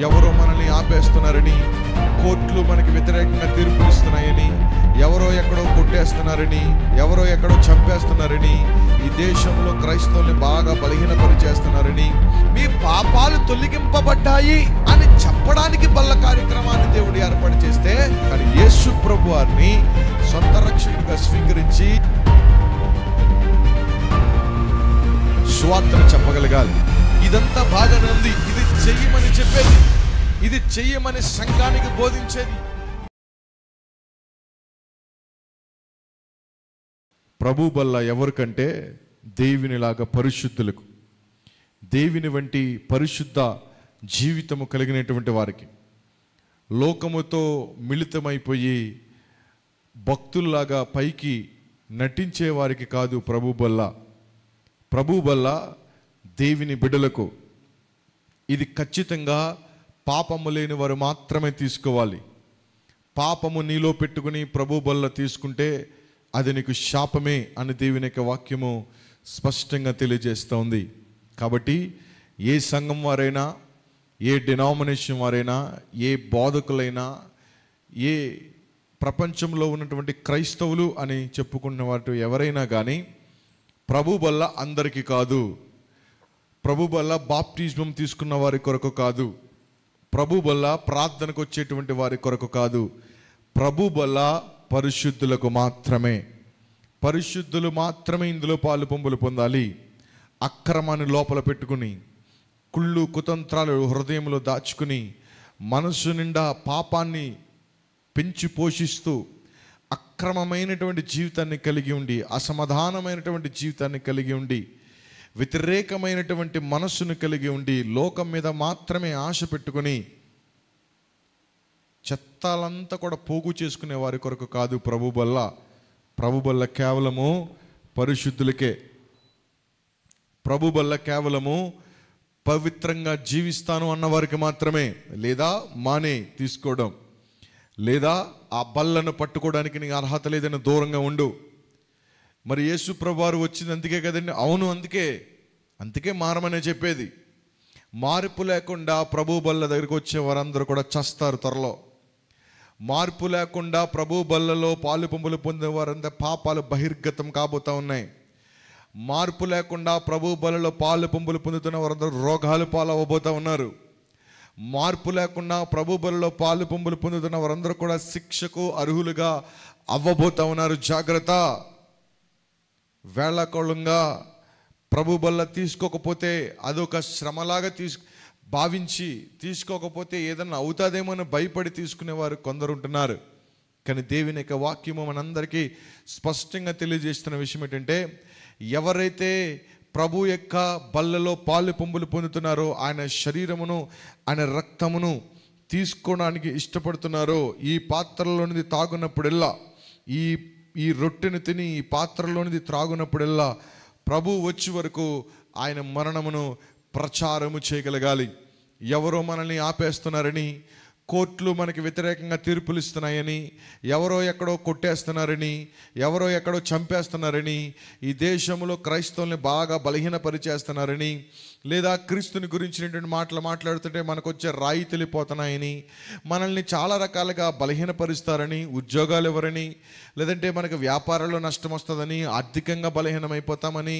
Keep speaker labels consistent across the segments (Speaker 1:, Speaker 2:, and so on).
Speaker 1: ఎవరో మనల్ని ఆపేస్తున్నారని, కోర్టులు మనకి వ్యతిరేకంగా తీర్పులు ఇస్తున్నాయని, ఎవరో ఎక్కడో కొట్టేస్తున్నారని, ఎవరో ఎక్కడో చంపేస్తున్నారని, ఈ దేశంలో క్రైస్తవుల్ని బాగా బలహీనపరిచేస్తున్నారని, మీ పాపాలు తొలగింపబడ్డాయి అని చెప్పడానికి బల్ల కార్యక్రమాన్ని దేవుడు ఏర్పాటు చేస్తే, కానీ యేసు ప్రభు వారిని సొంత రక్షకుడిగా స్వీకరించి సువార్తను చెప్పగలగాలి. ఇదంతా బాగానే ఉంది, ఇది చెయ్యమని చెప్పేది, ఇది చెయ్యమని సంఘానికి బోధించేది. ప్రభు బల్ల ఎవరికంటే దేవునిలాగా పరిశుద్ధులకు, దేవుని వంటి పరిశుద్ధ జీవితము కలిగినటువంటి వారికి, లోకముతో మిళితమైపోయి భక్తుల్లాగా పైకి నటించే వారికి కాదు ప్రభు బల్ల. ప్రభు బల్ల దేవుని బిడ్డలకు. ఇది ఖచ్చితంగా పాపము లేని వారు మాత్రమే తీసుకోవాలి. పాపము నీలో పెట్టుకుని ప్రభు బల్ల తీసుకుంటే అది నీకు శాపమే అని దేవుని యొక్క వాక్యము స్పష్టంగా తెలియజేస్తోంది. కాబట్టి ఏ సంఘం వారైనా, ఏ డినామినేషన్ వారైనా, ఏ బోధకులైనా, ఏ ప్రపంచంలో ఉన్నటువంటి క్రైస్తవులు అని చెప్పుకున్న వారు ఎవరైనా కానీ ప్రభు బల్ల అందరికీ కాదు. ప్రభు బల్ల బాప్టిజం తీసుకున్న వారి కొరకు కాదు. ప్రభు బల్ల ప్రార్థనకు వచ్చేటువంటి వారి కొరకు కాదు. ప్రభు బల్ల పరిశుద్ధులకు మాత్రమే. పరిశుద్ధులు మాత్రమే ఇందులో పాలు పంపులు పొందాలి. అక్రమాన్ని లోపల పెట్టుకుని, కుళ్ళు కుతంత్రాలు హృదయంలో దాచుకుని, మనసు నిండా పాపాన్ని పెంచి పోషిస్తూ అక్రమమైనటువంటి జీవితాన్ని కలిగి ఉండి, అసమాధానమైనటువంటి జీవితాన్ని కలిగి ఉండి, వ్యతిరేకమైనటువంటి మనస్సును కలిగి ఉండి, లోకం మీద మాత్రమే ఆశ పెట్టుకుని చెత్తాలంతా కూడా పోగు చేసుకునే వారి కొరకు కాదు ప్రభు బల్ల. ప్రభు బల్ల కేవలము పరిశుద్ధులకే. ప్రభు బల్ల కేవలము పవిత్రంగా జీవిస్తాను అన్నవారికి మాత్రమే. లేదా మానే తీసుకోవడం, లేదా ఆ బల్లను పట్టుకోవడానికి నీకు అర్హత లేదని దూరంగా ఉండు. మరి యేసు ప్రభువారు వచ్చింది అందుకే కదండి. అవును, అందుకే మారమనే చెప్పేది. మార్పు లేకుండా ప్రభు బల్ల దగ్గరికి వచ్చే వారందరూ కూడా చస్తారు త్వరలో. మార్పు లేకుండా ప్రభు బల్లలో పాలు పంపులు పొందే వారందరూ పాపాలు బహిర్గతం కాబోతా ఉన్నాయి. మార్పు లేకుండా ప్రభు బల్లలో పాలు పంపులు పొందుతున్న వారందరూ రోగాలు పాలవబోతా ఉన్నారు. మార్పు లేకుండా ప్రభు బల్లలో పాలు పంపులు పొందుతున్న వారందరూ కూడా శిక్షకు అర్హులుగా అవ్వబోతా ఉన్నారు. జాగ్రత్త. వేళకోళంగా ప్రభు బల్ల తీసుకోకపోతే అదొక శ్రమలాగా భావించి తీసుకోకపోతే ఏదన్నా అవుతాదేమో అని భయపడి తీసుకునేవారు కొందరు ఉంటున్నారు. కానీ దేవుని యొక్క వాక్యము మనందరికీ స్పష్టంగా తెలియజేస్తున్న విషయం ఏంటంటే, ఎవరైతే ప్రభు యొక్క బల్లలో పాలు పంపులు పొందుతున్నారో, ఆయన శరీరమును ఆయన రక్తమును తీసుకోవడానికి ఇష్టపడుతున్నారో, ఈ పాత్రలోనిది తాగున్నప్పుడెల్లా, ఈ రొట్టెను తిని ఈ పాత్రలోనిది త్రాగునప్పుడెల్లా ప్రభు వచ్చే వరకు ఆయన మరణమును ప్రచారము చేయగలగాలి. ఎవరో మనల్ని ఆపేస్తున్నారని, కోర్టులు మనకి వ్యతిరేకంగా తీర్పులు ఇస్తున్నాయని, ఎవరో ఎక్కడో కొట్టేస్తున్నారని, ఎవరో ఎక్కడో చంపేస్తున్నారని, ఈ దేశంలో క్రైస్తవుల్ని బాగా బలహీనపరిచేస్తున్నారని, లేదా క్రీస్తుని గురించినటువంటి మాటలు మాట్లాడుతుంటే మనకు వచ్చే రాయి తెలిపోతున్నాయని, మనల్ని చాలా రకాలుగా బలహీనపరుస్తారని, ఉద్యోగాలు ఎవరని, లేదంటే మనకు వ్యాపారంలో నష్టం వస్తుందని, ఆర్థికంగా బలహీనమైపోతామని,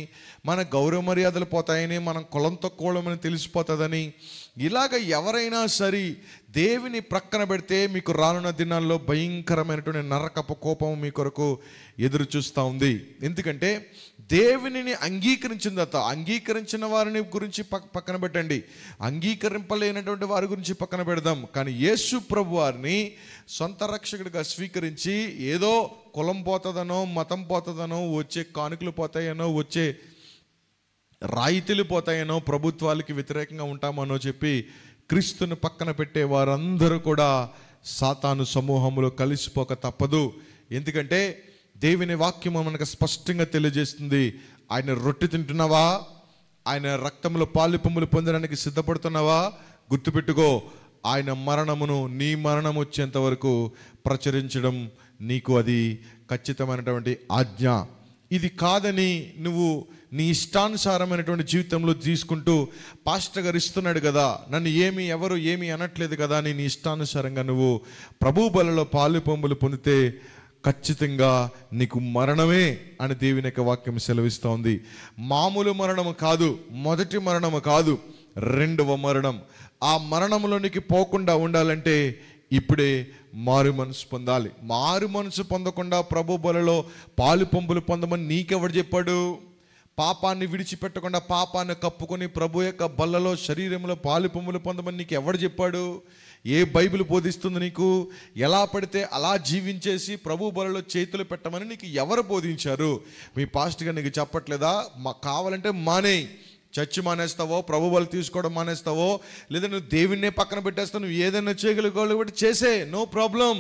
Speaker 1: మన గౌరవ మర్యాదలు పోతాయని, మనం కులం తక్కువమని తెలిసిపోతుందని, ఇలాగ ఎవరైనా సరే దేవుని ప్రక్కన పెడితే మీకు రానున్న దినాల్లో భయంకరమైనటువంటి నరకపు కోపం మీ కొరకు ఎదురు చూస్తూ ఉంది. ఎందుకంటే దేవునిని అంగీకరించిన వారిని గురించి పక్కన పెట్టండి, అంగీకరింపలేనటువంటి వారి గురించి పక్కన పెడదాం. కానీ యేసు ప్రభు వారిని సొంత రక్షకుడిగా స్వీకరించి ఏదో కులం పోతుందనో, మతం పోతుందనో, వచ్చే కానుకలు పోతాయనో, వచ్చే రాయితీలు పోతాయనో, ప్రభుత్వాలకి వ్యతిరేకంగా ఉంటామనో చెప్పి క్రీస్తుని పక్కన పెట్టే వారందరూ కూడా సాతాను సమూహంలో కలిసిపోక తప్పదు. ఎందుకంటే దేవుని వాక్యము మనకు స్పష్టంగా తెలియజేస్తుంది. ఆయన రొట్టె తింటున్నావా? ఆయన రక్తంలో పాలు పంపులు పొందడానికి సిద్ధపడుతున్నావా? గుర్తుపెట్టుకో, ఆయన మరణమును నీ మరణం వచ్చేంత వరకు ప్రచురించడం నీకు అది ఖచ్చితమైనటువంటి ఆజ్ఞ. ఇది కాదని నువ్వు నీ ఇష్టానుసారమైనటువంటి జీవితంలో తీసుకుంటూ, పాస్టర్ గారు ఇస్తున్నాడు కదా, నన్ను ఎవరు ఏమీ అనట్లేదు కదా అని నీ ఇష్టానుసారంగా నువ్వు ప్రభు బలలో పాలు పంపులు పొందితే ఖచ్చితంగా నీకు మరణమే అని దేవుని యొక్క వాక్యం సెలవిస్తూ ఉంది. మామూలు మరణము కాదు, మొదటి మరణము కాదు, రెండవ మరణం. ఆ మరణంలోనికి పోకుండా ఉండాలంటే ఇప్పుడే మారు మనసు పొందాలి. మారు మనసు పొందకుండా ప్రభు బలలో పాలు పంపులు పొందమని నీకెవడు చెప్పాడు? పాపాన్ని విడిచిపెట్టకుండా పాపాన్ని కప్పుకొని ప్రభు యొక్క బల్లలో శరీరంలో పాలు పంపులు పొందమని నీకు ఎవడు చెప్పాడు? ఏ బైబిల్ బోధిస్తుంది నీకు? ఎలా పడితే అలా జీవించేసి ప్రభు బలలో చేతులు పెట్టమని నీకు ఎవరు బోధించారు? మీ పాస్టర్గా నీకు చెప్పట్లేదా? కావాలంటే మానేయి. చర్చి మానేస్తావో, ప్రభు బలు తీసుకోవడం మానేస్తావో, లేదా నువ్వు దేవుణ్ణే పక్కన పెట్టేస్తావు, నువ్వు ఏదైనా చేయగలిగోళ్ళు బట్టి చేసే, నో ప్రాబ్లం,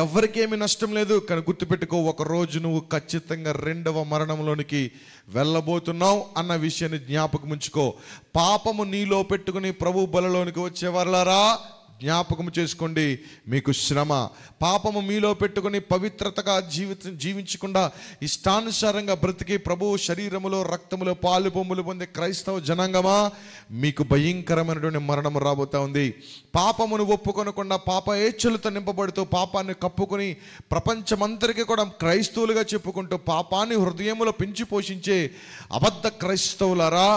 Speaker 1: ఎవరికేమీ నష్టం లేదు. కానీ గుర్తుపెట్టుకో, ఒకరోజు నువ్వు ఖచ్చితంగా రెండవ మరణంలోనికి వెళ్ళబోతున్నావు అన్న విషయాన్ని జ్ఞాపకం ఉంచుకో. పాపము నీలో పెట్టుకుని ప్రభు బలలోనికి వచ్చేవారులారా జ్ఞాపకం చేసుకోండి, మీకు శ్రమ. పాపము మీలో పెట్టుకుని పవిత్రతగా జీవించకుండా ఇష్టానుసారంగా బ్రతికి ప్రభు శరీరములో రక్తములో పాలు పొమ్ములు పొందే క్రైస్తవ జనాంగమా, మీకు భయంకరమైనటువంటి మరణం రాబోతా ఉంది. పాపమును ఒప్పుకొనకుండా పాప ఏచ్ఛలతో నింపబడుతూ పాపాన్ని కప్పుకొని ప్రపంచమంతరికి కూడా క్రైస్తవులుగా చెప్పుకుంటూ పాపాన్ని హృదయములో పెంచి పోషించే అబద్ధ క్రైస్తవులారా,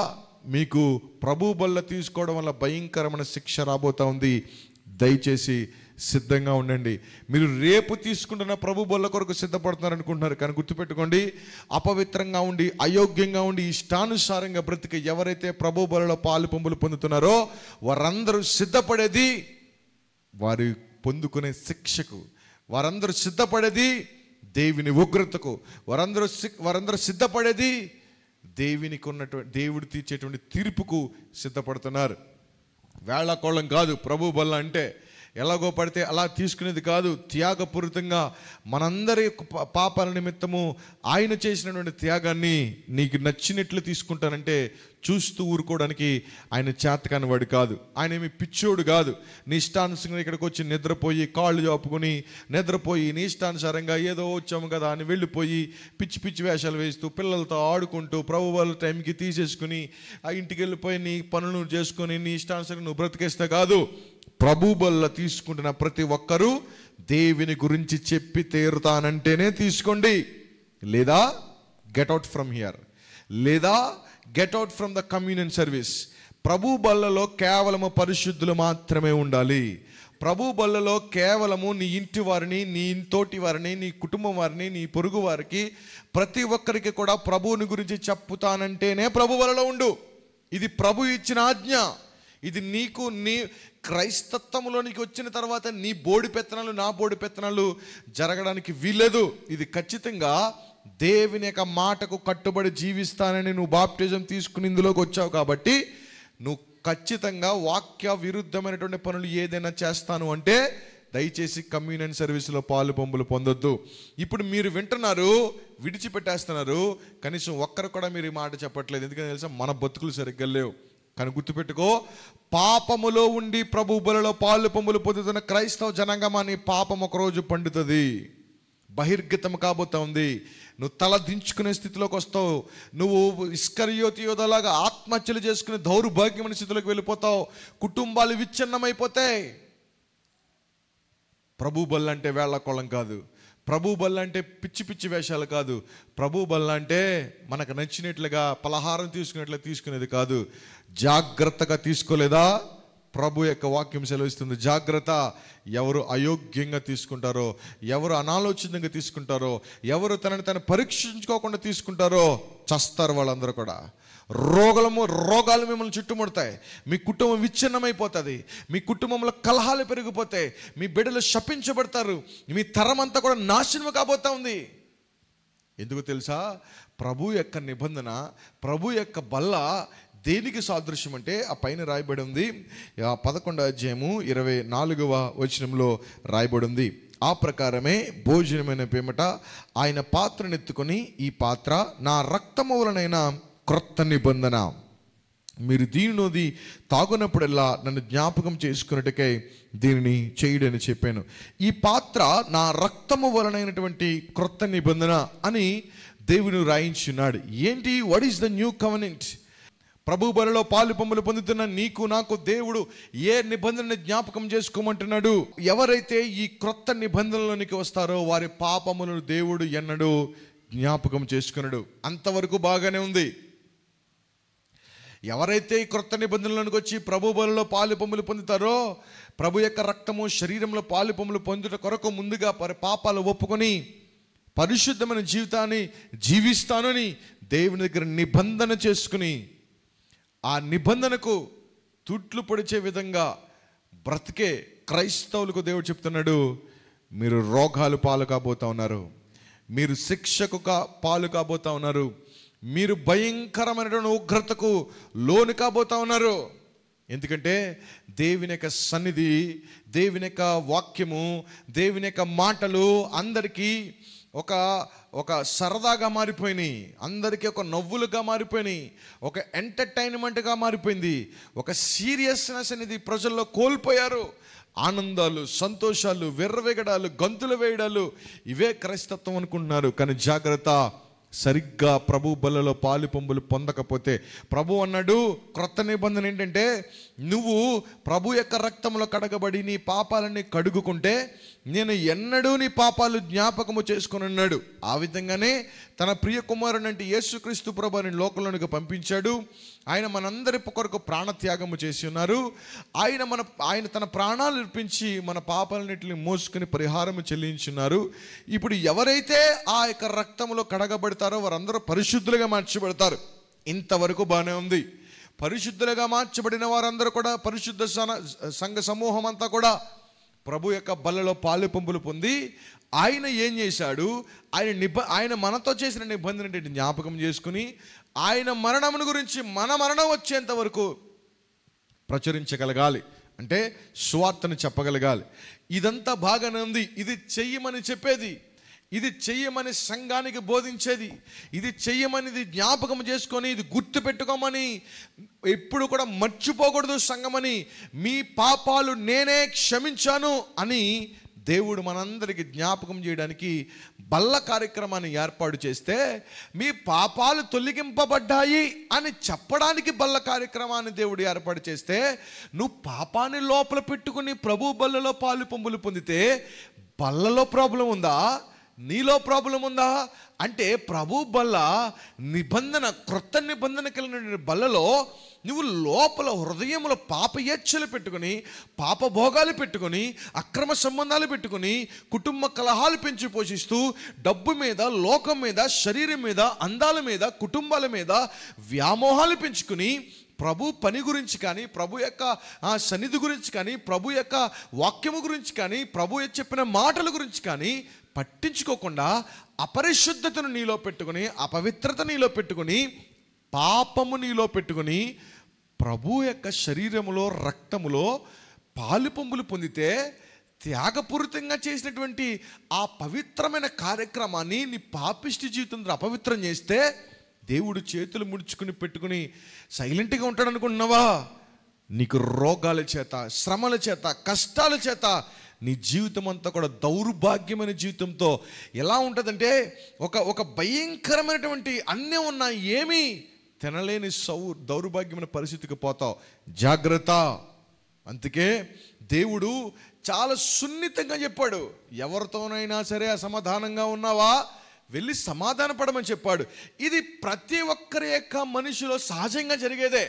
Speaker 1: మీకు ప్రభు బల్ల తీసుకోవడం వల్ల భయంకరమైన శిక్ష రాబోతా ఉంది. దయచేసి సిద్ధంగా ఉండండి. మీరు రేపు తీసుకుంటున్న ప్రభు బల్ల కొరకు సిద్ధపడుతున్నారు అనుకుంటున్నారు, కానీ గుర్తుపెట్టుకోండి, అపవిత్రంగా ఉండి అయోగ్యంగా ఉండి ఇష్టానుసారంగా బ్రతికి ఎవరైతే ప్రభు బలలో పాలు పంపులు పొందుతున్నారో వారందరూ సిద్ధపడేది వారి పొందుకునే శిక్షకు, వారందరూ సిద్ధపడేది దేవుని ఉగ్రతకు, వారందరూ సిద్ధపడేది దేవుడు తీర్చేటువంటి తీర్పుకు సిద్ధపడుతున్నారు. వేళాకోళం కాదు ప్రభు బల్ల అంటే, ఎలాగో పడితే అలా తీసుకునేది కాదు. త్యాగపూరితంగా మనందరి పాపాల నిమిత్తము ఆయన చేసినటువంటి త్యాగాన్ని నీకు నచ్చినట్లు తీసుకుంటానంటే చూస్తూ ఊరుకోవడానికి ఆయన చేతకాని వాడు కాదు. ఆయన ఏమి పిచ్చోడు కాదు. నీ ఇష్టానుసారంగా ఇక్కడికి వచ్చి నిద్రపోయి కాళ్ళు చాపుకొని నిద్రపోయి నీ ఇష్టానుసారంగా ఏదో వచ్చాము కదా అని వెళ్ళిపోయి పిచ్చి పిచ్చి వేషాలు వేస్తూ పిల్లలతో ఆడుకుంటూ ప్రభు వాళ్ళ టైంకి తీసేసుకుని ఆ ఇంటికి వెళ్ళిపోయి నీ పనులు చేసుకొని నీ ఇష్టానుసారంగా నువ్వు బ్రతికేస్తే కాదు. ప్రభు బల్ల తీసుకుంటున్న ప్రతి ఒక్కరూ దేవుని గురించి చెప్పి తీరుతానంటేనే తీసుకోండి, లేదా గెట్ అవుట్ ఫ్రమ్ హియర్, లేదా get out from the communion service. ప్రభు బల్లలో కేవలము పరిశుద్ధులు మాత్రమే ఉండాలి. ప్రభు బల్లలో కేవలము నీ ఇంటి వారిని, నీ తోటి వారిని, నీ కుటుంబం వారిని, నీ పొరుగు వారికి, ప్రతి ఒక్కరికి కూడా ప్రభువుని గురించి చెప్పుతానంటేనే ప్రభు బల్లలో ఉండు. ఇది ప్రభు ఇచ్చిన ఆజ్ఞ. ఇది నీకు నీ క్రైస్తత్వంలోనికి వచ్చిన తర్వాత నీ బోడి పెత్తనాలు నా బోడి పెత్తనాలు జరగడానికి వీల్లేదు. ఇది ఖచ్చితంగా దేవుని యొక్క మాటకు కట్టుబడి జీవిస్తానని నువ్వు బాప్టిజం తీసుకుని ఇందులోకి వచ్చావు కాబట్టి నువ్వు ఖచ్చితంగా వాక్య విరుద్ధమైనటువంటి పనులు ఏదైనా చేస్తాను అంటే దయచేసి కమ్యూనియన్ సర్వీసులో పాలు పంపులు పొందొద్దు. ఇప్పుడు మీరు వింటున్నారు, విడిచిపెట్టేస్తున్నారు, కనీసం ఒక్కరు కూడా మీరు ఈ మాట చెప్పట్లేదు. ఎందుకంటే తెలుసా, మన బతుకులు సరిగ్గా లేవు. కానీ గుర్తుపెట్టుకో, పాపములో ఉండి ప్రభు బలలో పాలు పంపులు పొందుతున్న క్రైస్తవ జనాంగమా, నీ పాపం ఒకరోజు పండుతుంది, బహిర్గతం కాబోతా ఉంది. నువ్వు తల దించుకునే స్థితిలోకి వస్తావు. నువ్వు ఇస్కరియోతు యోధలాగా ఆత్మహత్యలు చేసుకునే దౌర్భాగ్యమైన స్థితిలోకి వెళ్ళిపోతావు. కుటుంబాలు విచ్ఛిన్నమైపోతాయి. ప్రభు బల్ల అంటే వేళాకోళం కాదు. ప్రభు బల్ల అంటే పిచ్చి పిచ్చి వేషాలు కాదు. ప్రభు బల్ల అంటే మనకు నచ్చినట్లుగా పలహారం తీసుకునేట్లుగా తీసుకునేది కాదు. జాగ్రత్తగా తీసుకోలేదా? ప్రభు యొక్క వాక్యం సెలవిస్తుంది, జాగ్రత్త. ఎవరు అయోగ్యంగా తీసుకుంటారో, ఎవరు అనాలోచితంగా తీసుకుంటారో, ఎవరు తనని పరీక్షించుకోకుండా తీసుకుంటారో చస్తారు వాళ్ళందరూ కూడా. రోగాలు మిమ్మల్ని చుట్టుముడతాయి. మీ కుటుంబం విచ్ఛిన్నమైపోతుంది. మీ కుటుంబంలో కలహాలు పెరిగిపోతాయి. మీ బిడ్డలు శపించబడతారు. మీ తరం అంతా కూడా నాశనం కాబోతా ఉంది. ఎందుకు తెలుసా? ప్రభు యొక్క నిబంధన, ప్రభు యొక్క బల్ల దేనికి సాదృశ్యం అంటే ఆ పైన రాయబడి ఉంది. 11వ అధ్యాయము 24వ వచనంలో రాయబడి ఉంది. ఆ ప్రకారమే భోజనమైన పిమ్మట ఆయన పాత్రను ఎత్తుకొని, ఈ పాత్ర నా రక్తము వలనైన క్రొత్త నిబంధన, మీరు దీనిలోది తాగునప్పుడల్లా నన్ను జ్ఞాపకం చేసుకున్నట్టుకై దీనిని చేయడని చెప్పాను. ఈ పాత్ర నా రక్తము వలనైనటువంటి క్రొత్త నిబంధన అని దేవుని రాయించున్నాడు. ఏంటి? What is the new covenant? ప్రభు బలిలో పాలు పంపులు పొందుతున్న నీకు నాకు దేవుడు ఏ నిబంధనని జ్ఞాపకం చేసుకోమంటున్నాడు? ఎవరైతే ఈ క్రొత్త నిబంధనలోనికి వస్తారో వారి పాపములను దేవుడు ఎన్నడూ జ్ఞాపకం చేసుకున్నాడు. అంతవరకు బాగానే ఉంది. ఎవరైతే ఈ క్రొత్త నిబంధనలోనికి వచ్చి ప్రభు బలిలో పాలు పంపులు పొందుతారో, ప్రభు యొక్క రక్తము శరీరంలో పాలు పంపులు పొందుట కొరకు ముందుగా పాపాలు ఒప్పుకొని పరిశుద్ధమైన జీవితాన్ని జీవిస్తానని దేవుని దగ్గర నిబంధన చేసుకుని ఆ నిబంధనకు తుట్లు పొడిచే విధంగా బ్రతికే క్రైస్తవులకు దేవుడు చెప్తున్నాడు, మీరు రోగాలు పాలు కాబోతా ఉన్నారు, మీరు శిక్షకు పాలు కాబోతా ఉన్నారు, మీరు భయంకరమైనటువంటి ఉగ్రతకు లోను కాబోతా ఉన్నారు. ఎందుకంటే దేవుని యొక్క సన్నిధి, దేవుని యొక్క వాక్యము, దేవుని యొక్క మాటలు అందరికీ ఒక సరదాగా మారిపోయినాయి, అందరికీ ఒక నవ్వులుగా మారిపోయినాయి, ఒక ఎంటర్టైన్మెంట్గా మారిపోయింది. ఒక సీరియస్నెస్ అనేది ప్రజల్లో కోల్పోయారు. ఆనందాలు, సంతోషాలు, విర్రవేగడాలు, గంతులు వేయడాలు, ఇవే క్రైస్తత్వం అనుకుంటున్నారు. కానీ జాగ్రత్త, సరిగ్గా ప్రభు బలలో పాలు పంపులు పొందకపోతే, ప్రభు అన్నాడు క్రొత్త నిబంధన ఏంటంటే, నువ్వు ప్రభు యొక్క రక్తంలో కడగబడి నీ పాపాలని కడుగుకుంటే నేను ఎన్నడూ నీ పాపాలు జ్ఞాపకము చేసుకొని అన్నాడు. ఆ విధంగానే తన ప్రియ కుమారుని అంటే యేసుక్రీస్తు ప్రభుని లోకంలోనికి పంపించాడు. ఆయన మనందరి కొరకు ప్రాణత్యాగము చేసి ఉన్నారు. ఆయన తన ప్రాణాలు అర్పించి మన పాపాలన్నింటిని మోసుకుని పరిహారము చెల్లించున్నారు. ఇప్పుడు ఎవరైతే ఆ యొక్క రక్తంలో కడగబడతారో వారందరూ పరిశుద్ధులుగా మార్చబడతారు. ఇంతవరకు బాగానే ఉంది. పరిశుద్ధులుగా మార్చబడిన వారందరూ కూడా, పరిశుద్ధ సంఘ సమూహం అంతా కూడా ప్రభు యొక్క బలలో పాలు పంపులు పొంది ఆయన ఏం చేశాడు? ఆయన మనతో చేసిన నిబంధన జ్ఞాపకం చేసుకుని ఆయన మరణమును గురించి మన మరణం వచ్చేంత వరకు ప్రచురించగలగాలి, అంటే సువార్తను చెప్పగలగాలి. ఇదంతా బాగానే ఉంది. ఇది చెయ్యమని చెప్పేది, ఇది చెయ్యమని సంఘానికి బోధించేది, ఇది చెయ్యమని జ్ఞాపకం చేసుకొని ఇది గుర్తు పెట్టుకోమని, ఎప్పుడు కూడా మర్చిపోకూడదు సంఘమని, మీ పాపాలు నేనే క్షమించాను అని దేవుడు మనందరికీ జ్ఞాపకం చేయడానికి బల్ల కార్యక్రమాన్ని ఏర్పాటు చేస్తే, మీ పాపాలు తొలగింపబడ్డాయి అని చెప్పడానికి బల్ల కార్యక్రమాన్ని దేవుడు ఏర్పాటు చేస్తే, నువ్వు పాపాన్ని లోపల పెట్టుకుని ప్రభు బల్లలో పాలు పంపులు పొందితే బల్లలో ప్రాబ్లం ఉందా, నీలో ప్రాబ్లం ఉందా? అంటే ప్రభు బల్ల నిబంధన, క్రొత్త నిబంధన కలిగిన బల్లలో నువ్వు లోపల హృదయంలో పాప ఇచ్చలు పెట్టుకుని, పాప భోగాలు పెట్టుకుని, అక్రమ సంబంధాలు పెట్టుకుని, కుటుంబ కలహాలు పెంచి పోషిస్తూ, డబ్బు మీద, లోకం మీద, శరీరం మీద, అందాల మీద, కుటుంబాల మీద వ్యామోహాలు పెంచుకుని ప్రభు పని గురించి కానీ, ప్రభు యొక్క సన్నిధి గురించి కానీ, ప్రభు యొక్క వాక్యము గురించి కానీ, ప్రభు చెప్పిన మాటల గురించి కానీ పట్టించుకోకుండా అపరిశుద్ధతను నీలో పెట్టుకుని, అపవిత్రత నీలో పెట్టుకుని, పాపము నీలో పెట్టుకుని ప్రభు యొక్క శరీరములో, రక్తములో పాలు పంపులు పొందితే, త్యాగపూరితంగా చేసినటువంటి ఆ పవిత్రమైన కార్యక్రమాన్ని నీ పాపిష్టి జీవితంలో అపవిత్రం చేస్తే దేవుడు చేతులు ముడుచుకుని పెట్టుకుని సైలెంట్గా ఉంటాడు అనుకుంటున్నావా? నీకు రోగాల చేత, శ్రమల చేత, కష్టాల చేత నీ జీవితం అంతా కూడా దౌర్భాగ్యమైన జీవితంతో ఎలా ఉంటుందంటే, ఒక భయంకరమైనటువంటి అన్నీ ఉన్నా ఏమీ తినలేని దౌర్భాగ్యమైన పరిస్థితికి పోతావు. జాగ్రత్త. అందుకే దేవుడు చాలా సున్నితంగా చెప్పాడు, ఎవరితోనైనా సరే అసమాధానంగా ఉన్నావా వెళ్ళి సమాధాన పడమని చెప్పాడు. ఇది ప్రతి ఒక్కరి యొక్క మనిషిలో సహజంగా జరిగేదే.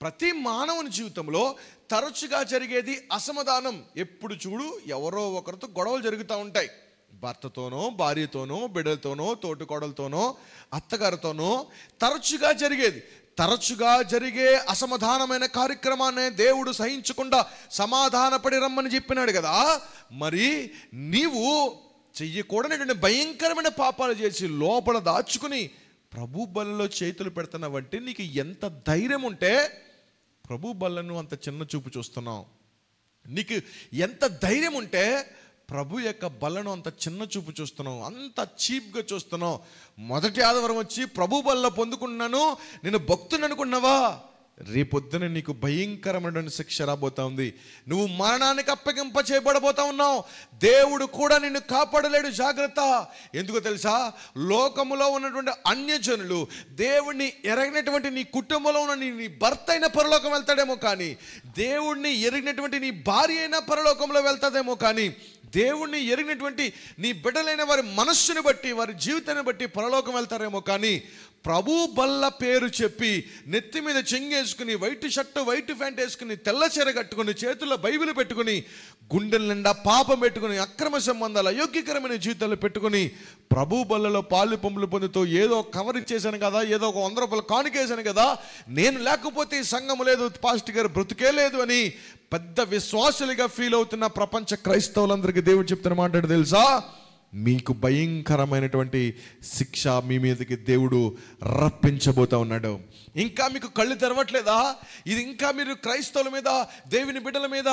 Speaker 1: ప్రతి మానవుని జీవితంలో తరచుగా జరిగేది అసమాధానం. ఎప్పుడు చూడు ఎవరో ఒకరితో గొడవలు జరుగుతూ ఉంటాయి. భర్తతోనో, భార్యతోనో, బిడ్డలతోనో, తోటికోడలతోనో, అత్తగారితోనో తరచుగా జరిగే అసమాధానమైన కార్యక్రమాన్ని దేవుడు సహించకుండా సమాధానపడి రమ్మని చెప్పినాడు కదా. మరి నీవు చెయ్యకూడనటువంటి భయంకరమైన పాపాలు చేసి లోపల దాచుకుని ప్రభు బల్లలో చేతులు పెడుతున్నావంటే నీకు ఎంత ధైర్యం ఉంటే ప్రభు బల్లను అంత చిన్న చూపు చూస్తున్నావు? నీకు ఎంత ధైర్యం ఉంటే ప్రభు యొక్క బల్లను అంత చిన్న చూపు చూస్తున్నావు, అంత చీప్గా చూస్తున్నావు? మొదటి ఆదివారం వచ్చి ప్రభు బల్ల పొందుకున్నాను, నేను భక్తుని అనుకున్నావా? రేపొద్దున నీకు భయంకరమైన శిక్ష రాబోతా ఉంది. నువ్వు మరణానికి అప్పగింప చేయబడబోతా ఉన్నావు. దేవుడు కూడా నిన్ను కాపాడలేడు, జాగ్రత్త. ఎందుకో తెలుసా? లోకములో ఉన్నటువంటి అన్యజనులు, దేవుణ్ణి ఎరగినటువంటి నీ కుటుంబంలో ఉన్న నీ భర్త అయిన పరలోకం వెళ్తాడేమో, కానీ దేవుణ్ణి ఎరిగినటువంటి నీ భార్య అయినా పరలోకంలో వెళ్తాదేమో, కానీ దేవుణ్ణి ఎరిగినటువంటి నీ బిడ్డలైన వారి మనస్సుని బట్టి, వారి జీవితాన్ని బట్టి పరలోకం వెళ్తారేమో, కానీ ప్రభు బల్ల పేరు చెప్పి నెత్తి మీద చెంగేసుకుని, వైట్ షర్టు వైట్ ప్యాంట్ వేసుకుని, తెల్ల చీర కట్టుకుని, చేతుల్లో బైబిల్ పెట్టుకుని, గుండెల నిండా పాపం పెట్టుకుని, అక్రమ సంబంధాలు, అయోగ్యకరమైన జీవితాలు పెట్టుకుని, ప్రభు బల్లలో పాలు పంపులు పొందుతూ ఏదో కవర్ ఇచ్చేసాను కదా, ఏదో ఒక 100 రూపాయలు కానుకేసాను కదా, నేను లేకపోతే ఈ సంఘం లేదు, పాస్టర్ గారు బ్రతుకే లేదు అని పెద్ద విశ్వాసులుగా ఫీల్ అవుతున్న ప్రపంచ క్రైస్తవులందరికీ దేవుడు చెప్తున్న మాట తెలుసా? మీకు భయంకరమైనటువంటి శిక్ష మీ మీదకి దేవుడు రప్పించబోతా ఉన్నాడు. ఇంకా మీకు కళ్ళు తెరవట్లేదా? ఇది ఇంకా మీరు క్రైస్తవుల మీద, దేవుని బిడ్డల మీద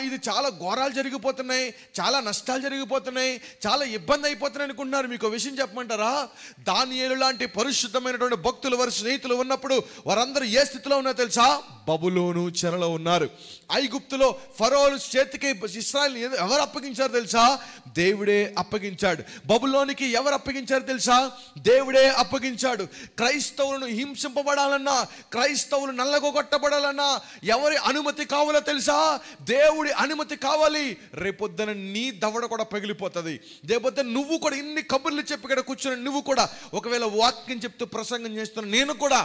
Speaker 1: ఇది చాలా ఘోరాలు జరిగిపోతున్నాయి, చాలా నష్టాలు జరిగిపోతున్నాయి, చాలా ఇబ్బంది అయిపోతున్నాయి అనుకుంటున్నారు. మీకు విషయం చెప్పమంటారా? దానియేలు లాంటి పరిశుద్ధమైనటువంటి భక్తులు, వారి స్నేహితులు ఉన్నప్పుడు వారందరూ ఏ స్థితిలో ఉన్నారో తెలుసా? బబులోను చెరలో ఉన్నారు. ఐగుప్తులో ఫరోలు చేతికి ఇశ్రాయేల్ ఎవరు అప్పగించారు తెలుసా? దేవుడే అప్పగించాడు. బబులోనికి ఎవరు అప్పగించారు తెలుసా? దేవుడే అప్పగించాడు. క్రైస్తవులను హింసింపబడాలన్నా, క్రైస్తవులు నల్లగొట్టబడాలన్నా ఎవరి అనుమతి కావాలో తెలుసా? దేవుడి అనుమతి కావాలి. రేపొద్దున నీ దవడ కూడా పగిలిపోతుంది. రేపొద్దున నువ్వు కూడా ఇన్ని కబుర్లు చెప్పి ఇక్కడ కూర్చొని నువ్వు కూడా ఒకవేళ వాక్యం చెప్తూ ప్రసంగం చేస్తున్నా, నేను కూడా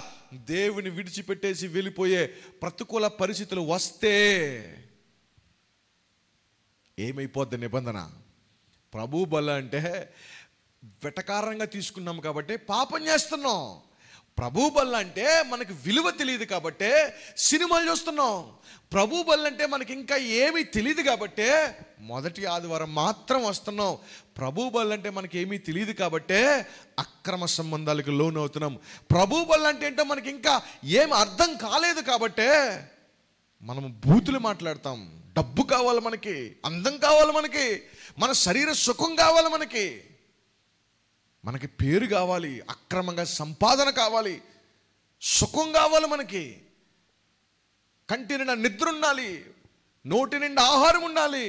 Speaker 1: దేవుని విడిచిపెట్టేసి వెళ్ళిపోయే ప్రతికూల పరిస్థితులు వస్తే ఏమైపోద్ది నిబంధన? ప్రభు బల అంటే వెటకారంగా తీసుకున్నాం కాబట్టి పాపం చేస్తున్నాం. ప్రభు బల్ల అంటే మనకి విలువ తెలియదు కాబట్టి సినిమాలు చూస్తున్నాం. ప్రభు బల్ల అంటే మనకి ఇంకా ఏమీ తెలియదు కాబట్టి మొదటి ఆదివారం మాత్రం వస్తున్నాం. ప్రభు బల్ల అంటే మనకి ఏమీ తెలియదు కాబట్టి అక్రమ సంబంధాలకు లోను అవుతున్నాం. ప్రభు బల్ల అంటే ఏంటో మనకి ఇంకా ఏం అర్థం కాలేదు కాబట్టి మనం బూతులు మాట్లాడతాం. డబ్బు కావాలి మనకి, అందం కావాలి మనకి, మన శరీర సుఖం కావాలి మనకి, మనకి పేరు కావాలి, అక్రమంగా సంపాదన కావాలి, సుఖం కావాలి మనకి, కంటి నిండా నిద్ర ఉండాలి, నోటి నిండా ఆహారం ఉండాలి,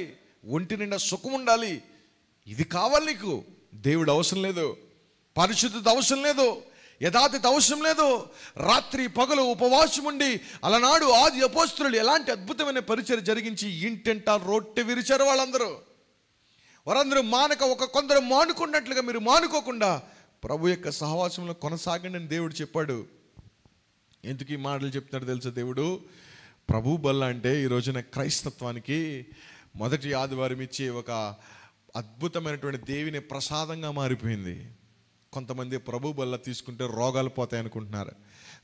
Speaker 1: ఒంటి నిండా సుఖం ఉండాలి. ఇది కావాలి నీకు. దేవుడు అవసరం లేదు, పరిశుద్ధత అవసరం లేదు, యథార్థత అవసరం లేదు. రాత్రి పగలు ఉపవాసం ఉండి అలనాడు ఆది అపోస్తలులు ఎలాంటి అద్భుతమైన పరిచయం జరిగించి ఇంటింటా రొట్టె విరిచారు. వారందరూ మానక కొందరు మానుకున్నట్లుగా మీరు మానుకోకుండా ప్రభు యొక్క సహవాసంలో కొనసాగండి అని దేవుడు చెప్పాడు. ఎందుకు ఈ మాటలు చెప్తున్నాడు తెలుసా? దేవుడు ప్రభు బల్ల అంటే ఈ రోజున క్రైస్తత్వానికి మొదటి ఆదివారం ఇచ్చే ఒక అద్భుతమైనటువంటి దేవుని ప్రసాదంగా మారిపోయింది. కొంతమంది ప్రభు బల్ల తీసుకుంటే రోగాలు పోతాయి అనుకుంటున్నారు.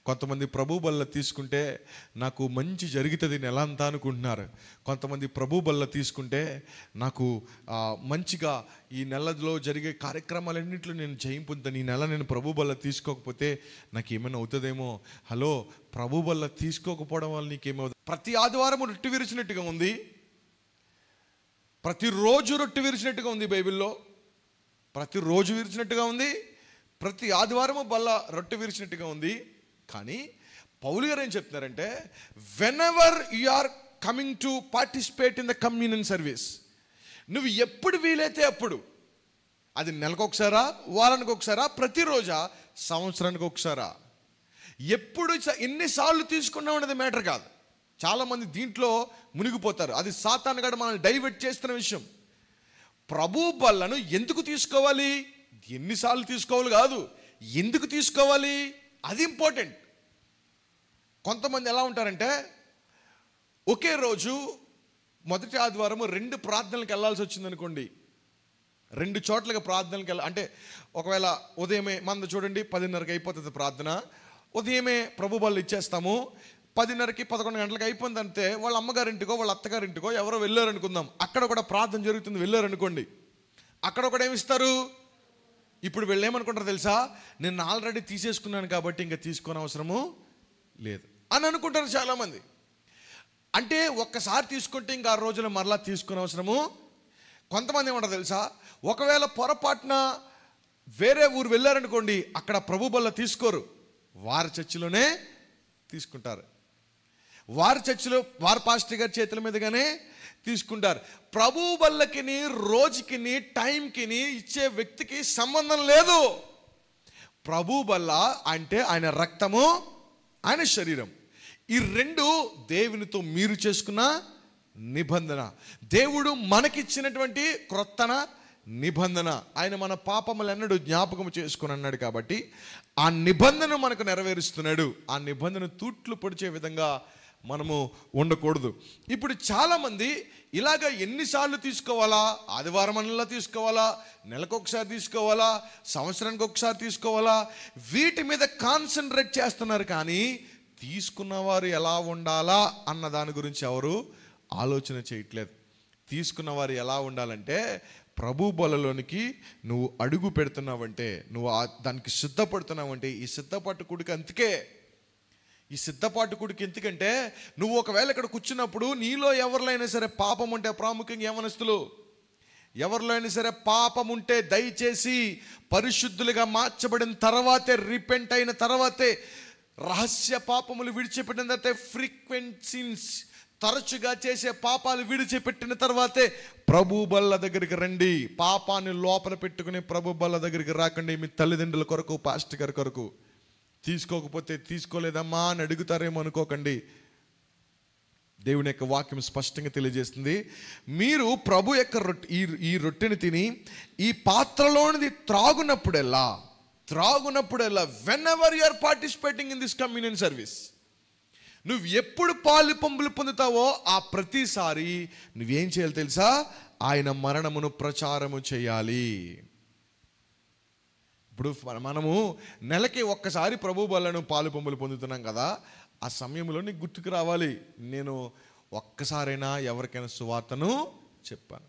Speaker 1: కొంతమంది ప్రభు బల్ల తీసుకుంటే నాకు మంచి జరుగుతుంది నెల అంతా అనుకుంటున్నారు. కొంతమంది ప్రభు బల్ల తీసుకుంటే నాకు మంచిగా ఈ నెలలో జరిగే కార్యక్రమాలన్నింటిలో నేను జయం పొందుతాను, ఈ నెల నేను ప్రభు బల్ల తీసుకోకపోతే నాకు ఏమైనా అవుతుందేమో. హలో, ప్రభు బల్ల తీసుకోకపోవడం వల్ల నీకేమవుతుంది? ప్రతి ఆదివారం రొట్టె విరిచినట్టుగా ఉంది, ప్రతిరోజు రొట్టె విరిచినట్టుగా ఉంది బైబిల్లో, ప్రతిరోజు విరిచినట్టుగా ఉంది, ప్రతి ఆదివారము బల్ల రొట్టె విరిచినట్టుగా ఉంది. కానీ పౌలు గారు ఏం చెప్తున్నారంటే, whenever you are coming to participate in the communion service, నువ్వు ఎప్పుడు వీలైతే అప్పుడు, అది నెలకు ఒకసారా, వారానికి ఒకసారా, ప్రతిరోజా, సంవత్సరానికి ఒకసారా, ఎప్పుడు ఎన్నిసార్లు తీసుకున్నావు అనేది మ్యాటర్ కాదు. చాలామంది దీంట్లో మునిగిపోతారు. అది సాతాను గడ మనల్ని డైవర్ట్ చేస్తున్న విషయం. ప్రభు బల్లను ఎందుకు తీసుకోవాలి, ఎన్నిసార్లు తీసుకోవాలి కాదు, ఎందుకు తీసుకోవాలి, అది ఇంపార్టెంట్. కొంతమంది ఎలా ఉంటారంటే ఒకే రోజు మొదటి ఆదివారం 2 ప్రార్థనలకు వెళ్ళాల్సి వచ్చింది అనుకోండి, 2 చోట్లకి ప్రార్థనలకు అంటే ఒకవేళ ఉదయమే మంద చూడండి 10:30కి అయిపోతుంది ప్రార్థన, ఉదయమే ప్రభు బల్ల ఇచ్చేస్తాము, 10:30కి 11 గంటలకు అయిపోయింది అంతే. వాళ్ళ అమ్మగారింటికో వాళ్ళ అత్తగారింటికో ఎవరో వెళ్ళారు అనుకుందాం, అక్కడ కూడా ప్రార్థన జరుగుతుంది, వెళ్ళారు అనుకోండి, అక్కడ కూడా ఏమిస్తారు? ఇప్పుడు వెళ్ళేమనుకుంటారు తెలుసా? నేను ఆల్రెడీ తీసేసుకున్నాను కాబట్టి ఇంకా తీసుకొని అవసరము లేదు అని అనుకుంటారు చాలామంది. అంటే ఒక్కసారి తీసుకుంటే ఇంకా 6 రోజులు మరలా తీసుకునే అవసరము. కొంతమంది ఏమంటారు తెలుసా? ఒకవేళ పొరపాటున వేరే ఊరు వెళ్ళారనుకోండి, అక్కడ ప్రభు బల్ల తీసుకోరు, వారి చర్చిలోనే తీసుకుంటారు. వారి చర్చిలో వారి పాస్టర్ గారి చేతుల మీదుగానే తీసుకుంటారు. ప్రభు బల్లకిని, రోజుకిని, టైంకి ఇచ్చే వ్యక్తికి సంబంధం లేదు. ప్రభు బల్ల అంటే ఆయన రక్తము, ఆయన శరీరం. ఈ రెండు దేవునితో మీరు చేసుకున్న నిబంధన. దేవుడు మనకిచ్చినటువంటి క్రొత్త నిబంధన. ఆయన మన పాపములన్నడు జ్ఞాపకం చేసుకుని అన్నాడు కాబట్టి ఆ నిబంధన మనకు నెరవేరుస్తున్నాడు. ఆ నిబంధన తూట్లు పొడిచే విధంగా మనము ఉండకూడదు. ఇప్పుడు చాలామంది ఇలాగ ఎన్నిసార్లు తీసుకోవాలా, ఆదివారం అన్నలా తీసుకోవాలా, నెలకొకసారి తీసుకోవాలా, సంవత్సరానికి ఒకసారి తీసుకోవాలా, వీటి మీద కాన్సన్ట్రేట్ చేస్తున్నారు. కానీ తీసుకున్నవారు ఎలా ఉండాలా అన్న దాని గురించి ఎవరు ఆలోచన చేయట్లేదు. తీసుకున్నవారు ఎలా ఉండాలంటే, ప్రభు బలలోనికి నువ్వు అడుగు పెడుతున్నావంటే, నువ్వు దానికి సిద్ధపడుతున్నావంటే, ఈ సిద్ధపట్టుకుడికి అందుకే ఈ సిద్ధపాటుకుడికి ఎందుకంటే, నువ్వు ఒకవేళ ఇక్కడ కూర్చున్నప్పుడు నీలో ఎవరిలో అయినా సరే పాపం ఉంటే, ప్రాముఖ్యంగా యవనస్తులు ఎవరిలో అయినా సరే పాపం ఉంటే దయచేసి పరిశుద్ధులుగా మార్చబడిన తర్వాతే, రిపెంట్ అయిన తర్వాతే, రహస్య పాపములు విడిచిపెట్టిన తర్వాతే, ఫ్రీక్వెంట్ సిన్స్ తరచుగా చేసే పాపాలు విడిచిపెట్టిన తర్వాతే ప్రభు బల్ల దగ్గరికి రండి. పాపాన్ని లోపల పెట్టుకుని ప్రభు బల్ల దగ్గరికి రాకండి. మీ తల్లిదండ్రుల కొరకు, పాస్టర్ గారి కొరకు. తీసుకోకపోతే తీసుకోలేదమ్మా అని అడుగుతారేమో అనుకోకండి. దేవుని యొక్క వాక్యం స్పష్టంగా తెలియజేస్తుంది, మీరు ప్రభు యొక్క ఈ రొట్టెని తిని ఈ పాత్రలోనిది త్రాగునప్పుడెల్లా whenever you are participating in this communion service, నువ్వు ఎప్పుడు పాలు పంపులు పొందుతావో ఆ ప్రతిసారి నువ్వేం చేయాలి తెలుసా? ఆయన మరణమును ప్రచారము చేయాలి. ఇప్పుడు మనము నెలకి ఒక్కసారి ప్రభు బలను పాలు పంపులు పొందుతున్నాం కదా, ఆ సమయంలో నీకు గుర్తుకు రావాలి, నేను ఒక్కసారైనా ఎవరికైనా సువార్తను చెప్పాను.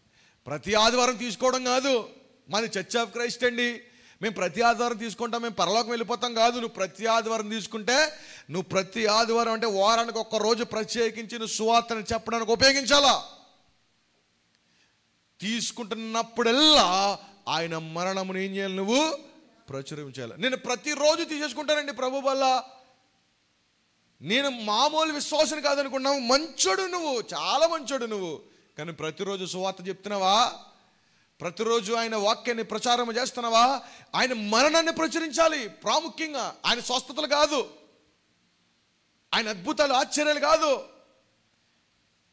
Speaker 1: ప్రతి ఆదివారం తీసుకోవడం కాదు. మాది చర్చ్ ఆఫ్ క్రైస్ట్ అండి, మేము ప్రతి ఆదివారం తీసుకుంటాం, మేము పరలోకం వెళ్ళిపోతాం కాదు. నువ్వు ప్రతి ఆదివారం తీసుకుంటే, నువ్వు ప్రతి ఆదివారం అంటే వారానికి ఒక్క రోజు ప్రత్యేకించి నువ్వు సువార్తను చెప్పడానికి ఉపయోగించాలా. తీసుకుంటున్నప్పుడల్లా ఆయన మరణమును ఏం చేయాలి? నువ్వు ప్రచురించాలి. నేను ప్రతిరోజు తీసేసుకుంటానండి ప్రభు వల్ల, నేను మామూలు విశ్వాసం కాదనుకున్నావు. మంచోడు నువ్వు, చాలా మంచోడు నువ్వు, కానీ ప్రతిరోజు సువార్త చెప్తున్నావా? ప్రతిరోజు ఆయన వాక్యాన్ని ప్రచారం చేస్తున్నావా? ఆయన మరణాన్ని ప్రచురించాలి. ప్రాముఖ్యంగా ఆయన స్వస్థతలు కాదు, ఆయన అద్భుతాలు, ఆశ్చర్యాలు కాదు,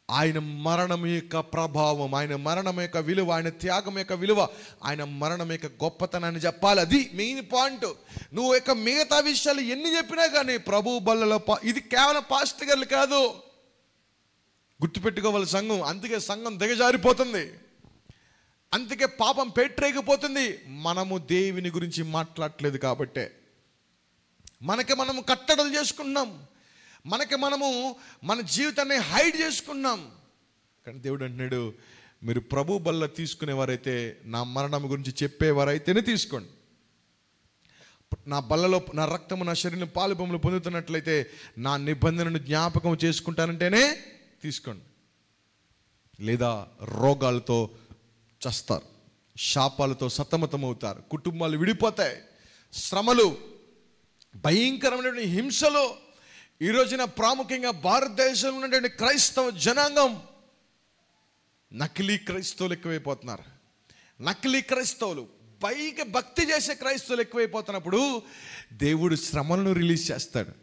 Speaker 1: ఆయన మరణం యొక్క ప్రభావం, ఆయన మరణం యొక్క విలువ, ఆయన త్యాగం యొక్క విలువ, ఆయన మరణం యొక్క గొప్పతనాన్ని చెప్పాలి. అది మెయిన్ పాయింట్. నువ్వు యొక్క మిగతా విషయాలు ఎన్ని చెప్పినా కానీ ప్రభు బల్లలో ఇది కేవలం పాస్టర్ గారు కాదు, గుర్తుపెట్టుకోవాలి సంఘం. అందుకే సంఘం దిగజారిపోతుంది, అందుకే పాపం పెట్టరేగిపోతుంది. మనము దేవుని గురించి మాట్లాడట్లేదు కాబట్టే మనము కట్టడలు చేసుకున్నాం, మనము మన జీవితాన్ని హైడ్ చేసుకున్నాం. కానీ దేవుడు అంటున్నాడు, మీరు ప్రభు బల్ల తీసుకునేవారైతే, నా మరణం గురించి చెప్పేవారైతేనే తీసుకోండి. నా బల్లలో నా రక్తము, నా శరీరం పాలు పంపులు పొందుతున్నట్లయితే, నా నిబంధనను జ్ఞాపకం చేసుకుంటానంటేనే తీసుకోండి. లేదా రోగాలతో చస్తారు, శాపాలతో సతమతమవుతారు, కుటుంబాలు విడిపోతాయి, శ్రమలు, భయంకరమైనటువంటి హింసలు. ఈ రోజున ప్రాముఖ్యంగా భారతదేశంలో ఉన్నటువంటి క్రైస్తవ జనాంగం నకిలీ క్రైస్తవులు ఎక్కువైపోతున్నారు. నకిలీ క్రైస్తవులు, పైకి భక్తి చేసే క్రైస్తవులు ఎక్కువైపోతున్నప్పుడు దేవుడు శ్రమలను రిలీజ్ చేస్తాడు.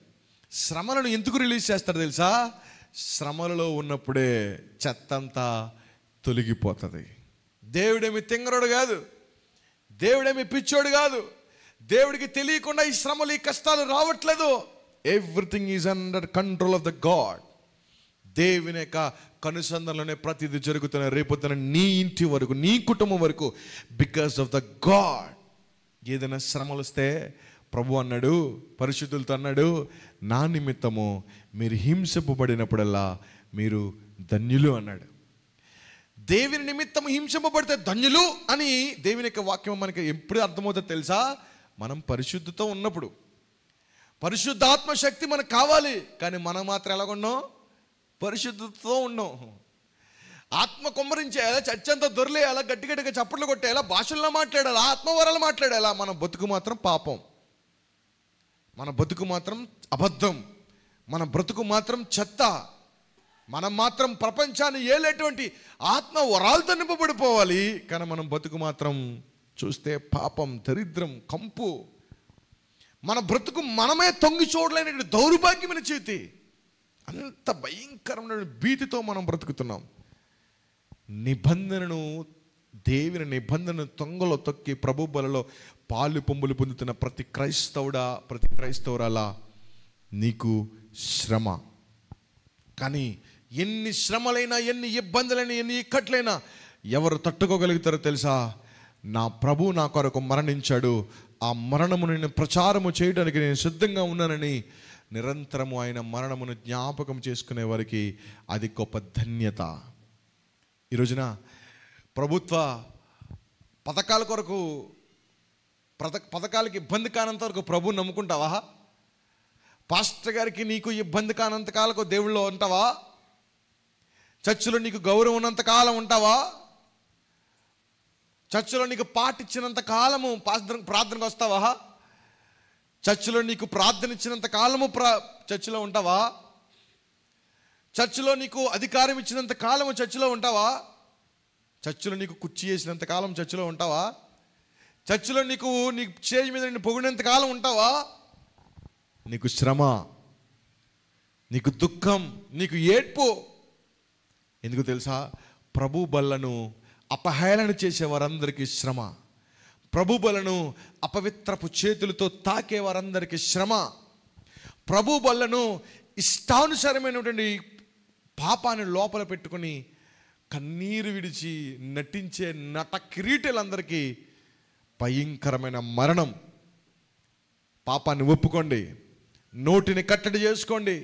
Speaker 1: శ్రమలను ఎందుకు రిలీజ్ చేస్తాడు తెలుసా? శ్రమలలో ఉన్నప్పుడే చెత్తంతా తొలగిపోతుంది. దేవుడేమి తింగరోడు కాదు, దేవుడేమి పిచ్చోడు కాదు. దేవుడికి తెలియకుండా ఈ శ్రమలు, ఈ కష్టాలు రావట్లేదు. Everything is under control of the God. దేవుని యొక్క కనుసంధంలోనే ప్రతిదీ జరుగుతున్న. రేపొద్దున నీ ఇంటి వరకు, నీ కుటుంబం వరకు, బికాస్ ఆఫ్ ద గాడ్. ఏదైనా శ్రమలు వస్తే ప్రభు అన్నాడు, పరిశుద్ధులతో అన్నాడు, నా నిమిత్తము మీరు హింసింపబడినప్పుడల్లా మీరు ధన్యులు అన్నాడు. దేవుని నిమిత్తం హింసింపబడితే ధన్యులు అని దేవుని యొక్క వాక్యం మనకి ఎప్పుడు అర్థమవుతుందో తెలుసా? మనం పరిశుద్ధితో ఉన్నప్పుడు. పరిశుద్ధాత్మ శక్తి మనకు కావాలి, కానీ మనం మాత్రం ఎలాగున్నాం? పరిశుద్ధతో ఉన్నాం. ఆత్మ కుమ్మరించేయాలా, చచ్చంతా దొరలేయాలా, గట్టి గట్టిగా చప్పట్లు కొట్టేయాలా, భాషల్లో మాట్లాడాలా, ఆత్మవరాలు మాట్లాడాలా. మన బతుకు మాత్రం పాపం, మన బతుకు మాత్రం అబద్ధం, మన బ్రతుకు మాత్రం చెత్త. మనం మాత్రం ప్రపంచాన్ని ఏలేటువంటి ఆత్మ వరాలతో నింపబడిపోవాలి. కానీ మనం బతుకు మాత్రం చూస్తే పాపం, దరిద్రం, కంపు, మన బ్రతుకు మనమే తొంగి చూడలేని దౌర్భాగ్యమైన జీవితం. అంత భయంకరమైన భీతితో మనం బ్రతుకుతున్నాం. దేవుని నిబంధనను తొంగలో తొక్కి ప్రభు బలలో పాలు పొంగులు పొందుతున్న ప్రతి క్రైస్తవుడా, ప్రతి క్రైస్తవురాలా, నీకు శ్రమ. కానీ ఎన్ని శ్రమలైనా, ఎన్ని ఇబ్బందులైనా, ఎన్ని ఇక్కట్లైనా ఎవరు తట్టుకోగలుగుతారో తెలుసా? నా ప్రభు నా కొరకు మరణించాడు, ఆ మరణమును నేను ప్రచారము చేయడానికి నేను సిద్ధంగా ఉన్నానని నిరంతరము ఆయన మరణమును జ్ఞాపకం చేసుకునే వారికి అది గొప్ప ధన్యత. ఈ రోజున ప్రభుత్వ పథకాల కొరకు, పథకాలకి ఇబ్బంది కానంత వరకు ప్రభు నమ్ముకుంటావా? పాస్టర్ గారికి నీకు ఇబ్బంది కానంత కాలకు దేవుళ్ళో ఉంటావా? చర్చిలో నీకు గౌరవం ఉన్నంత కాలం ఉంటావా? చర్చిలో నీకు పాట ఇచ్చినంత కాలము ప్రార్థనకు వస్తావా? చర్చిలో నీకు ప్రార్థన ఇచ్చినంత కాలము చర్చిలో ఉంటావా? చర్చిలో నీకు అధికారం ఇచ్చినంత కాలము చర్చిలో ఉంటావా? చర్చిలో నీకు కుర్చీ వేసినంత కాలం చర్చిలో ఉంటావా? చర్చిలో నీకు స్టేజ్ మీద నిన్ను పొగిడినంత కాలం ఉంటావా? నీకు శ్రమ, నీకు దుఃఖం, నీకు ఏడ్పు. ఎందుకు తెలుసా? ప్రభు బల్లను అపహేళన చేసే వారందరికీ శ్రమ. ప్రభు బలను అపవిత్రపు చేతులతో తాకే వారందరికీ శ్రమ. ప్రభు బలను ఇష్టానుసారమైనటువంటి పాపాన్ని లోపల పెట్టుకుని కన్నీరు విడిచి నటించే నట కిరీటులందరికీ భయంకరమైన మరణం. పాపాన్ని ఒప్పుకోండి, నోటిని కట్టడి చేసుకోండి,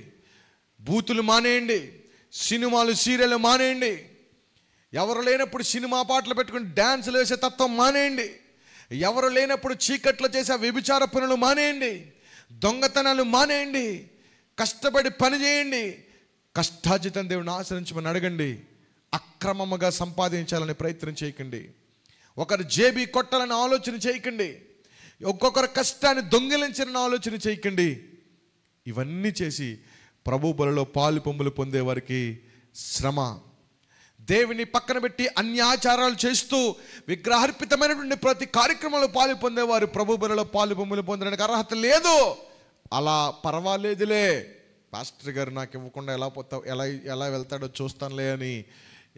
Speaker 1: బూతులు మానేయండి, సినిమాలు సీరియల్ మానేయండి, ఎవరు లేనప్పుడు సినిమా పాటలు పెట్టుకుని డ్యాన్సులు వేసే తత్వం మానేయండి, ఎవరు లేనప్పుడు చీకట్లో చేసే వ్యభిచార పనులు మానేయండి, దొంగతనాలు మానేయండి, కష్టపడి పని చేయండి, కష్టార్జితం దేవుని ఆశ్రయించమని అడగండి. అక్రమముగా సంపాదించాలని ప్రయత్నం చేయకండి, ఒకరు జేబీ కొట్టాలని ఆలోచన చేయకండి, ఒక్కొక్కరు కష్టాన్ని దొంగిలించాలని ఆలోచన చేయకండి. ఇవన్నీ చేసి ప్రభు బలలో పాలు పొంగులు పొందే వారికి శ్రమ. దేవుని పక్కన పెట్టి అన్యాచారాలు చేస్తూ విగ్రహార్పితమైనటువంటి ప్రతి కార్యక్రమంలో పాలు పొందేవారు ప్రభు బలలో పాలు పొంగులు పొందడానికి అర్హత లేదు. అలా పర్వాలేదులే, పాస్టర్ గారు నాకు ఇవ్వకుండా ఎలా వెళ్తాడో చూస్తానులే అని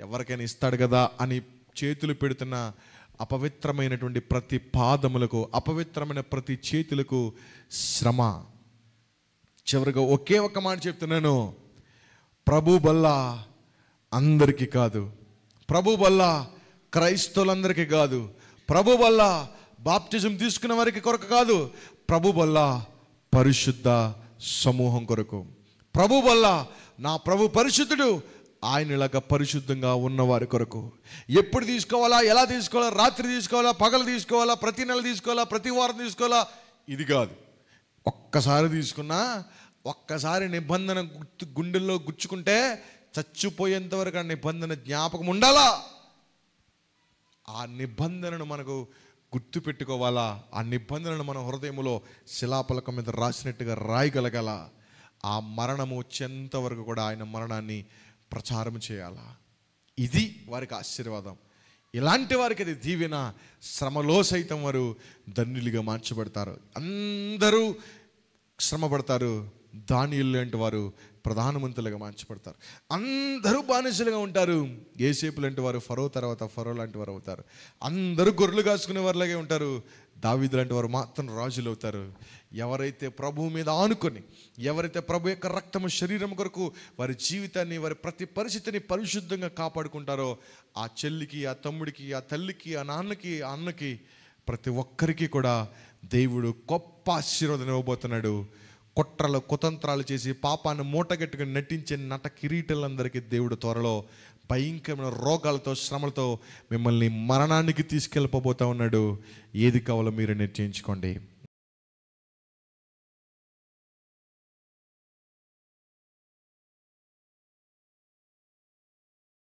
Speaker 1: ఎవరికైనా ఇస్తాడు కదా అని చేతులు పెడుతున్న అపవిత్రమైనటువంటి ప్రతి పాదములకు, అపవిత్రమైన ప్రతి చేతులకు శ్రమ. చివరిగా ఒకే ఒక్క మాట చెప్తున్నాను, ప్రభు బల్ల అందరికీ కాదు, ప్రభు బల్ల క్రైస్తవులందరికీ కాదు, ప్రభు బల్ల బాప్టిజం తీసుకున్న వారికి కొరకు కాదు, ప్రభు బల్ల పరిశుద్ధ సమూహం కొరకు. ప్రభు బల్ల నా ప్రభు పరిశుద్ధుడు, ఆయనలాగా పరిశుద్ధంగా ఉన్నవారి కొరకు. ఎప్పుడు తీసుకోవాలా, ఎలా తీసుకోవాలా, రాత్రి తీసుకోవాలా, పగలు తీసుకోవాలా, ప్రతి నెల తీసుకోవాలా, ప్రతి వారం తీసుకోవాలా, ఇది కాదు. ఒక్కసారి తీసుకున్నా, ఒక్కసారి నిబంధన గుండెల్లో గుచ్చుకుంటే చచ్చిపోయేంత వరకు ఆ నిబంధన జ్ఞాపకం ఉండాలా. ఆ నిబంధనను మనకు గుర్తు పెట్టుకోవాలా. ఆ నిబంధనను మన హృదయంలో శిలాపలకం మీద రాసినట్టుగా రాయగలగాల. ఆ మరణము వచ్చేంత వరకు కూడా ఆయన మరణాన్ని ప్రచారం చేయాలా. ఇది వారికి ఆశీర్వాదం. ఇలాంటి వారికి అది దీవెన. శ్రమలో సైతం వారు ధన్యులుగా మార్చబడతారు. అందరూ శ్రమ పడతారు, దానియేలు లాంటి వారు ప్రధానమంత్రులుగా మార్చబడతారు. అందరూ బానిసలుగా ఉంటారు, యోసేపు లాంటి వారు ఫరో తర్వాత ఫరో లాంటి వారు అవుతారు. అందరూ గొర్రెలు కాసుకునే వారిలాగే ఉంటారు, దావీదు లాంటి వారు మాత్రం రాజులు అవుతారు. ఎవరైతే ప్రభువు మీద ఆనుకొని, ఎవరైతే ప్రభు యొక్క రక్తము శరీరం కొరకు వారి జీవితాన్ని, వారి ప్రతి పరిస్థితిని పరిశుద్ధంగా కాపాడుకుంటారో ఆ చెల్లికి, ఆ తమ్ముడికి, ఆ తల్లికి, ఆ నాన్నకి, ఆ అన్నకి, ప్రతి ఒక్కరికి కూడా దేవుడు గొప్ప ఆశీర్వాదం ఇవ్వబోతున్నాడు. కుట్రలు కుతంత్రాలు చేసి పాపాన్ని మూటగట్టుకుని నటించే నట కిరీటలందరికీ దేవుడు త్వరలో భయంకరమైన రోగాలతో, శ్రమలతో మిమ్మల్ని మరణానికి తీసుకెళ్ళిపోబోతా ఉన్నాడు. ఏది కావాలో మీరు నిర్ణయించుకోండి.